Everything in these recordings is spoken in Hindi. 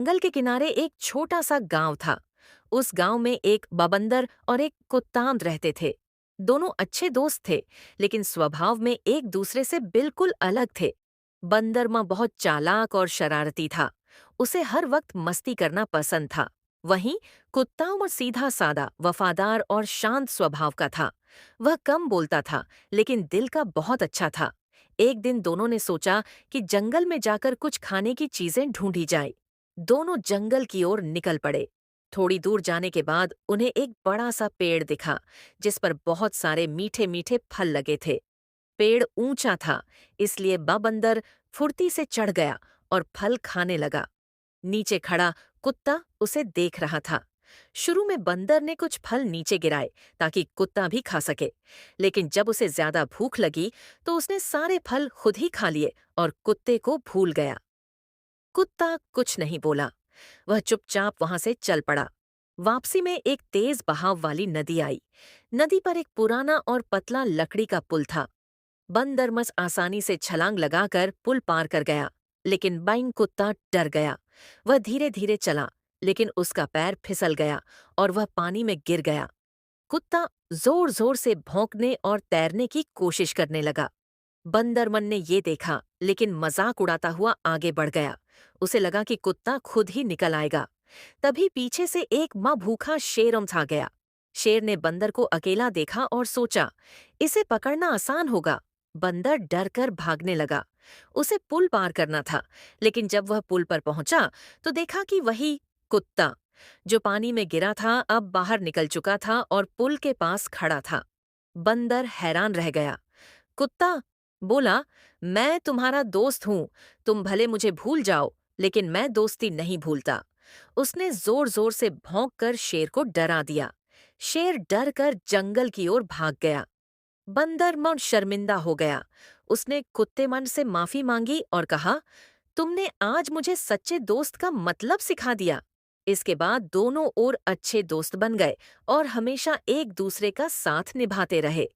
जंगल के किनारे एक छोटा सा गांव था। उस गांव में एक बवंडर और एक कुत्ताम रहते थे। दोनों अच्छे दोस्त थे, लेकिन स्वभाव में एक दूसरे से बिल्कुल अलग थे। बंदर माँ बहुत चालाक और शरारती था। उसे हर वक्त मस्ती करना पसंद था। वहीं कुत्ताम और सीधा सादा, वफादार और शांत स्वभाव का था। वह कम बोलता था, लेकिन दिल का बहुत अच्छा था। एक दिन दोनों ने सोचा कि जंगल में जाकर कुछ खाने की चीजें ढूंढी जाए। दोनों जंगल की ओर निकल पड़े। थोड़ी दूर जाने के बाद उन्हें एक बड़ा सा पेड़ दिखा, जिस पर बहुत सारे मीठे मीठे फल लगे थे। पेड़ ऊंचा था, इसलिए बंदर फुर्ती से चढ़ गया और फल खाने लगा। नीचे खड़ा कुत्ता उसे देख रहा था। शुरू में बंदर ने कुछ फल नीचे गिराए ताकि कुत्ता भी खा सके, लेकिन जब उसे ज्यादा भूख लगी तो उसने सारे फल खुद ही खा लिए और कुत्ते को भूल गया। कुत्ता कुछ नहीं बोला। वह चुपचाप वहां से चल पड़ा। वापसी में एक तेज बहाव वाली नदी आई। नदी पर एक पुराना और पतला लकड़ी का पुल था। बंदरमस आसानी से छलांग लगाकर पुल पार कर गया, लेकिन बाइंग कुत्ता डर गया। वह धीरे धीरे चला, लेकिन उसका पैर फिसल गया और वह पानी में गिर गया। कुत्ता जोर जोर से भौंकने और तैरने की कोशिश करने लगा। बंदरमन ने ये देखा, लेकिन मजाक उड़ाता हुआ आगे बढ़ गया। उसे लगा कि कुत्ता खुद ही निकल आएगा। तभी पीछे से एक माँ भूखा शेर उमसा गया। शेर ने बंदर को अकेला देखा और सोचा, इसे पकड़ना आसान होगा। बंदर डर कर भागने लगा। उसे पुल पार करना था, लेकिन जब वह पुल पर पहुंचा तो देखा कि वही कुत्ता, जो पानी में गिरा था, अब बाहर निकल चुका था और पुल के पास खड़ा था। बंदर हैरान रह गया। कुत्ता बोला, मैं तुम्हारा दोस्त हूं। तुम भले मुझे भूल जाओ, लेकिन मैं दोस्ती नहीं भूलता। उसने जोर जोर से भौंक कर शेर को डरा दिया। शेर डर कर जंगल की ओर भाग गया। बंदर मन शर्मिंदा हो गया। उसने कुत्ते मन से माफी मांगी और कहा, तुमने आज मुझे सच्चे दोस्त का मतलब सिखा दिया। इसके बाद दोनों ओर अच्छे दोस्त बन गए और हमेशा एक दूसरे का साथ निभाते रहे।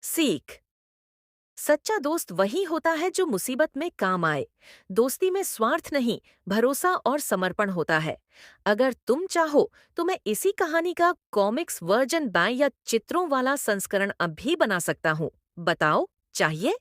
सीख। सच्चा दोस्त वही होता है जो मुसीबत में काम आए। दोस्ती में स्वार्थ नहीं, भरोसा और समर्पण होता है। अगर तुम चाहो तो मैं इसी कहानी का कॉमिक्स वर्जन या चित्रों वाला संस्करण अब भी बना सकता हूँ। बताओ, चाहिए?